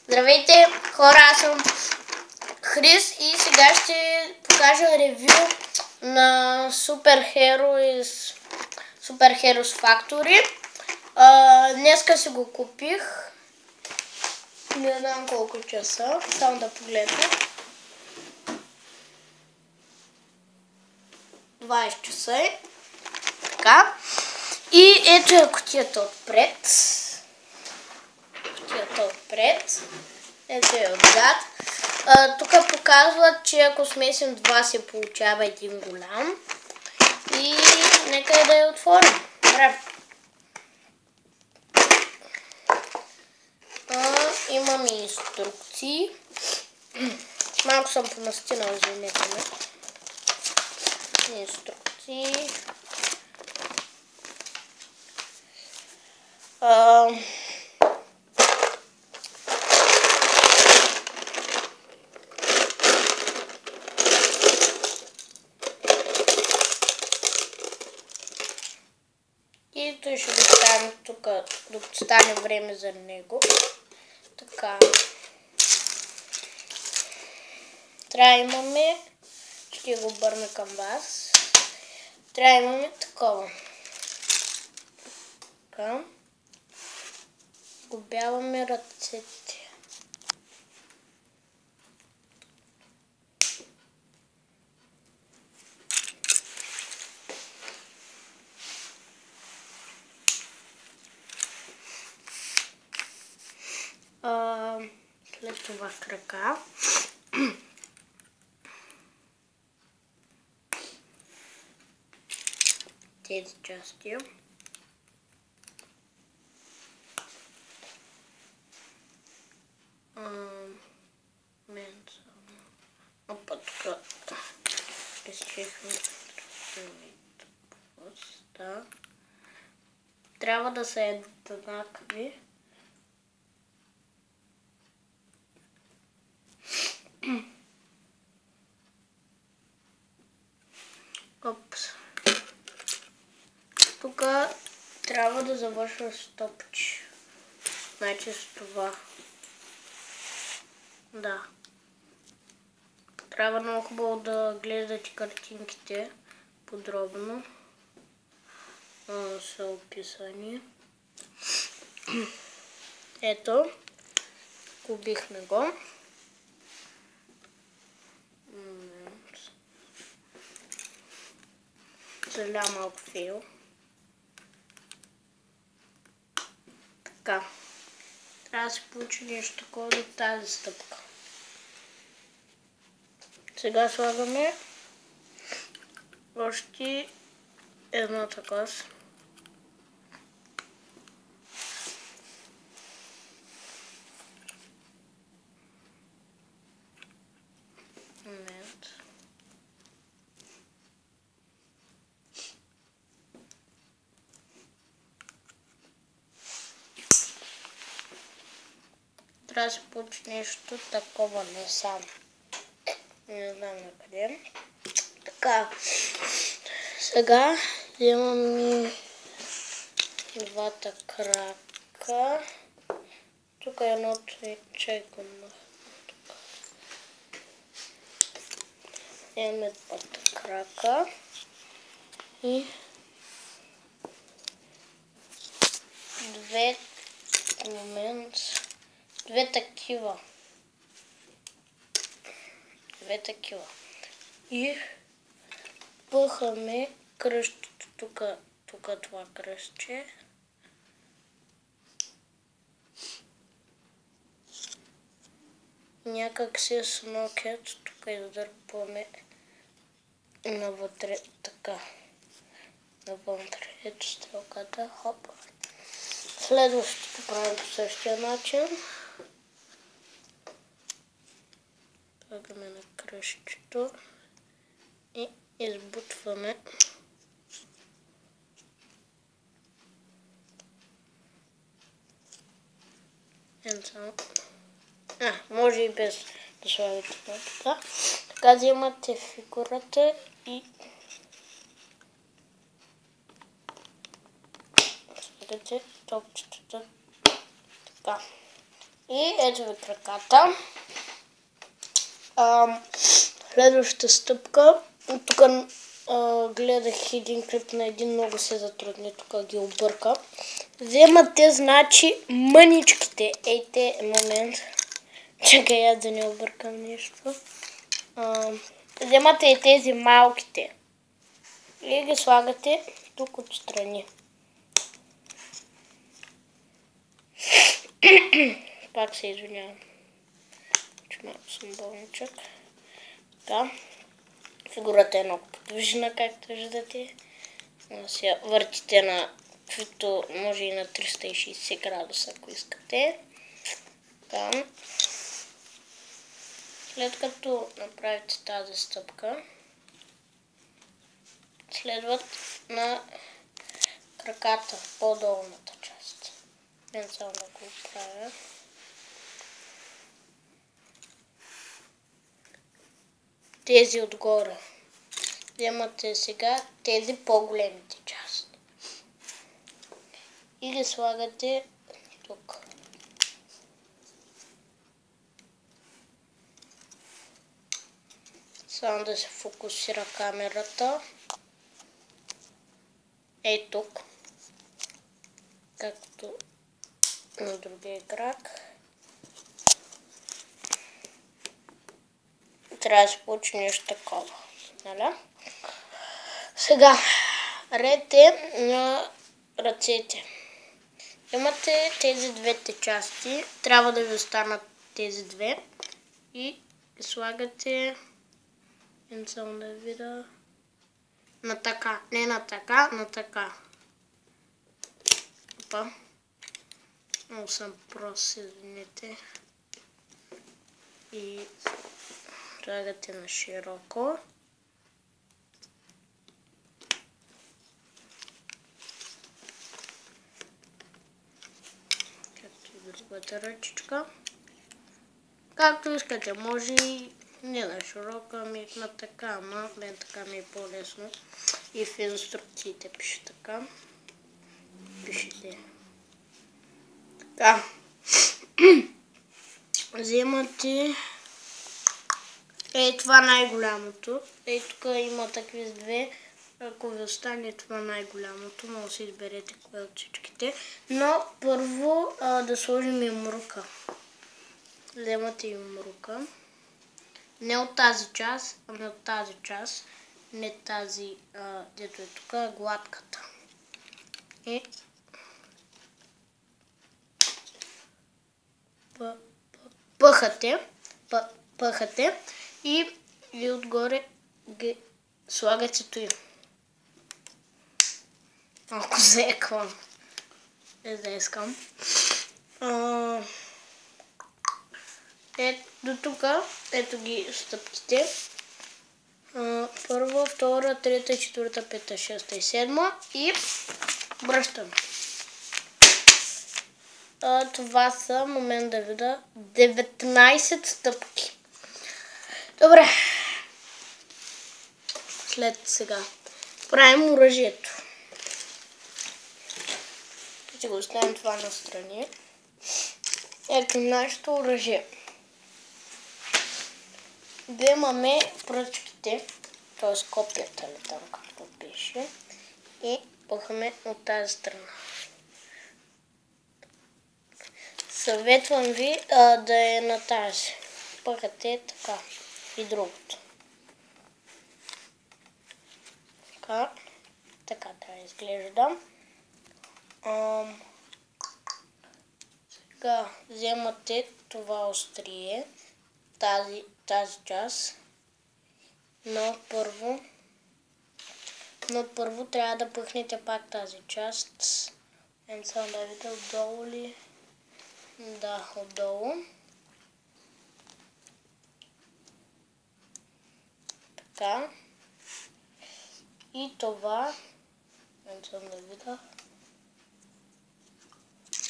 Здравейте хора, аз съм Хрис и сега ще покажа ревю на Super Heroes Factory. Днеска си го купих. Не знам колко часа, само да погледна. 20 часа е. Така. И ето е кутията отпред. Ето е отзад. Тук показват, че ако смесим два се получава един голям. И нека да я отворим. Добре. Имаме инструкции. Малко съм помастинала, извинете ме. Инструкции. И той ще достане тук, докато стане време за него. Така. Трябва имаме, ще го обърна към вас. Трябва имаме такова. Така. Губяваме ръцете. След това крака. Тези части. Опа, тук изчехме. Трябва да са еднакви. Опс. Тук трябва да завършва с топче. Значи с това. Да. Трябва много хубаво да гледате картинките подробно. Са описани. Ето. Купихме го. Заля малко фейл. Така. Трябва да се получи нещо такова до тази стъпка. Сега слагаме още едната коса. Момент. Трябва да се получи нещо такова, не сам. Не знам на къде. Така. Сега вземаме двата крака. Тук е едното и чайко. Вземаме двата крака. И две такива. И пъхаме кръщето тук това кръстче. Някак се с нокет тук издърпваме навътре така. Навътре. Ето стрелката. Хоп. Следващото правим по същия начин. Слагаме на кръстчето и избутваме. Може и без да слагате това така. Така вземате фигурата и слагате топчетата така. И ето ви краката. Следващата стъпка. Тук гледах един клип на един, много се затрудни, тук ги обърка. Вземате, значи, мъничките. Ейте, момент. Чакай я да не объркам нещо. Вземате и тези малките. И ги слагате тук отстрани. Пак се извинявам. Малко съм болничък. Така. Фигурата е много подвижна, както виждате. Сега въртите на каквито може и на 360 градуса, ако искате. Така. След като направите тази стъпка, следват на краката, по-долната част. Мен само да го правя. Тези отгоре. Вземате сега тези по-големите части. И ги слагате тук. Само да се фокусира камерата. Ей тук. Както на другия крак. Трябва да се получи нещо такова. Нали? Сега, ред е на ръцете. Имате тези двете части. Трябва да ви останат тези две. И слагате... Само да видя... На така. Не на така, на така. Опа. Много съм прост, извините. И слагате на широко. Както и другата ръчичка. Както искате, може и не на широко, ами на така, ама мен така ми е по-лесно. И в инструкциите пише така. Пишете. Така. Вземате това най-голямото. Тук има такива с две. Ако ви остане това най-голямото, може да си изберете кое от всичките. Но първо да сложим юмрука. Вземате юмрука. Не от тази част, ами от тази част. Не тази, дето е тук, гладката. И пъхате и отгоре ги слагате туй. Малко заеквам. Не да искам. До тук, ето ги стъпките. Първа, втора, трета, четвърта, пета, шеста и седма. И връщам. Това са, момент да видя, 19 стъпки. Добре. След сега правим оръжието. Ще го оставим това настрани. Ето нашето оръжие. Вземаме пръчките, т.е. копията ли там, както пише, и пъхаме от тази страна. Съветвам ви да е на тази. Пъхате така и другото. Така трябва да изглежда. Сега вземате това острие, тази част, но първо трябва да пъхнете пак тази част. Само да видя отдолу ли? Да, отдолу. Така. И това. Само да видя.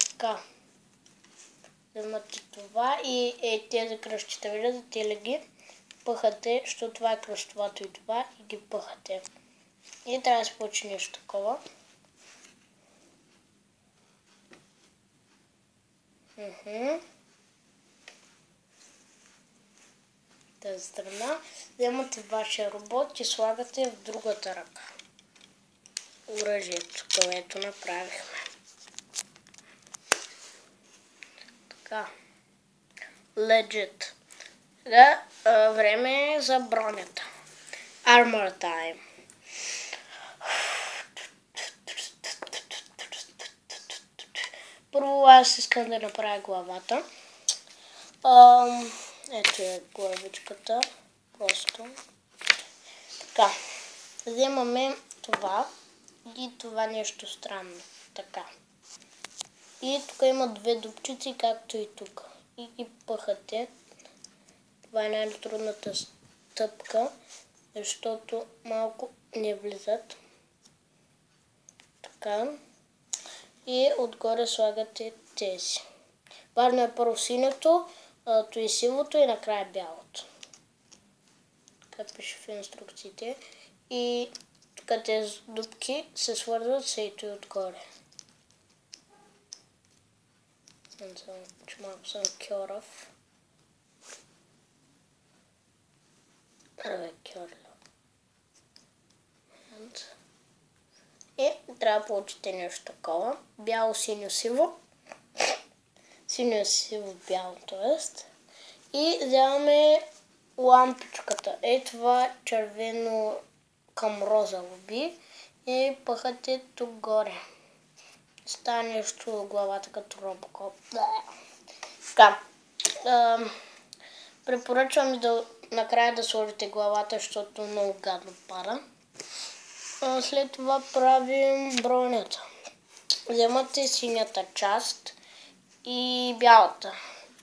Така. Вземате това и тези кръщите, виждате ли ги? Пъхате, защото това е кръстовато и това, и ги пъхате. И трябва да се получи нещо такова. тази страна. Вземате вашия робот и слагате в другата ръка оръжието, което направихме. Така. Legit. Сега време е за бронята. Armor time. Първо аз искам да направя главата. Ето е главичката. Просто. Така. Вземаме това и това нещо странно. Така. И тук има две дупчици, както и тук. И ги пъхате. Това е най-трудната стъпка, защото малко не влизат. Така. И отгоре слагате тези. Важно е първо синьото, то и сивото и накрая бялото. Така пише в инструкциите. И тук тези дупки се свързват с ето и отгоре. Малко съм кьорав. И трябва да получите нещо такова. Бяло, синьо, сиво. Синьо, сиво, бяло, т.е. И вземаме лампичката. Това червено към розово би. И пъхате тук горе. Става нещо в главата като робокоп. Така. Препоръчвам да накрая да сложите главата, защото много гадно пада. След това правим бронята. Вземате синята част и бялата.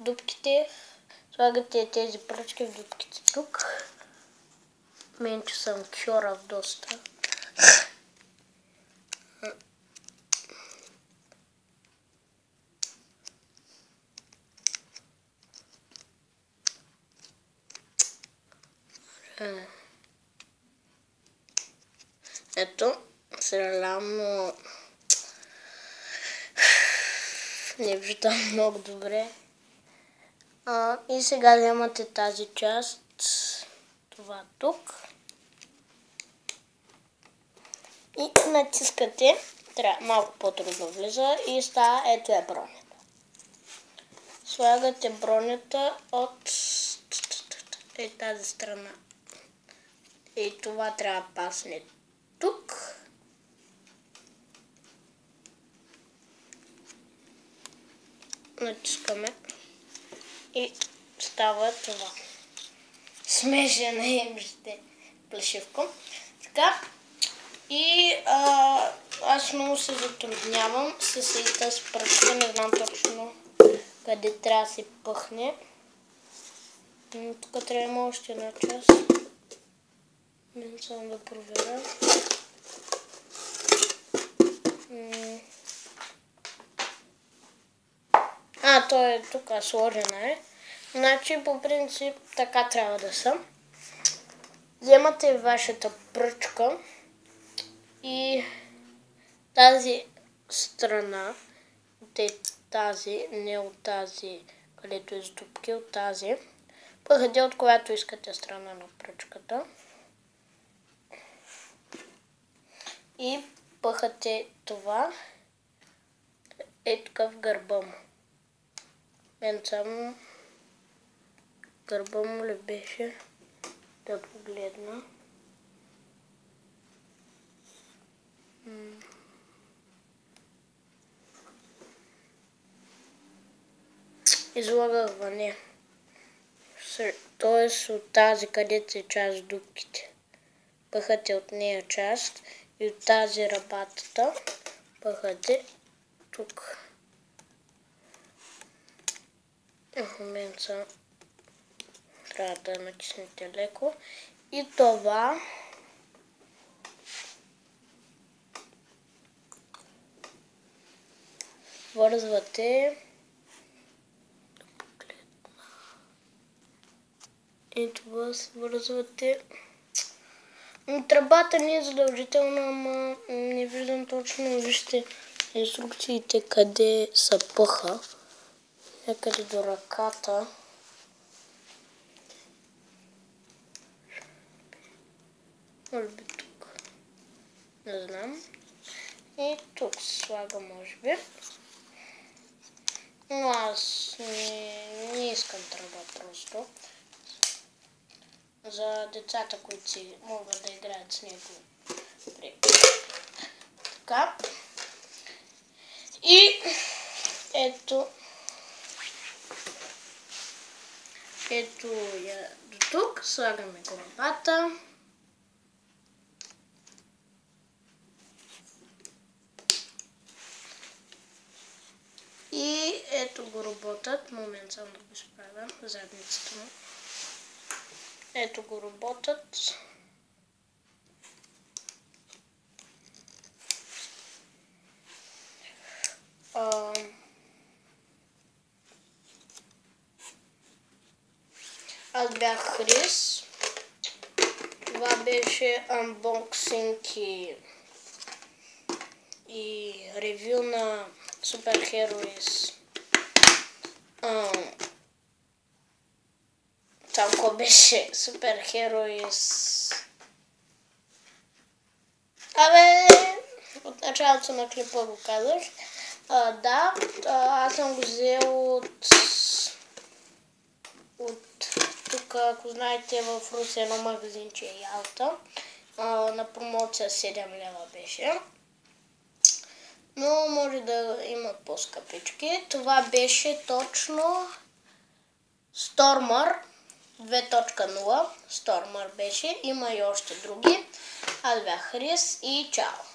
Дупките, слагате тези пръчки в дупките тук. Мен, че съм кьорав доста. Ето, съжалявам, не виждам много добре. И сега вземате тази част, това тук. И натискате, трябва малко по-трудно влиза и става, ето е бронята. Слагате бронята от тази страна. И това трябва да пасне тук. Натискаме и става това. Смешен е, вижте, плешивко. Така. И аз много се затруднявам с тази пръчка, не знам точно къде трябва да се пъхне. Тук трябва има още една част. Не само да проверя. То е тук, сложена е. Значи, по принцип, така трябва да съм. Вземате вашата пръчка и тази страна, тази, не от тази, където е с дупки, от тази, пъхате от която искате страна на пръчката. И пъхате това тук в гърба му. Мен само гърба му ли беше? Да погледна. Излагах въне. Тоест от тази, където се част дупките. Пъхате от нея част и от тази рабатата пъхате тук. В момента трябва да натиснете леко. И това вързвате и това свързвате. Тръбата не е задължителна, ама не виждам точно. Вижте инструкциите къде са пъха. Някъде до ръката. Може би тук. Не знам. И тук слагам, може би. Но аз не искам тръба просто. За децата, които си могат да играят с него. Така. И ето я до тук. Слагаме главата. И ето го роботът. Момент само да го справя. Задницата му. Ето го роботът. Аз бях Крис. Това беше анбоксинг и ревю на Super Heroes. Там какво беше? Super Heroes. От началото на клипа го казах. Да, аз съм го взел от тук, ако знаете, в Руси едно магазинче е Ялта. На промоция 7 лева беше. Но може да има по-скъпички. Това беше точно Stormer 2.0. Stormer беше. Има и още други. Аз бях Крис и чао!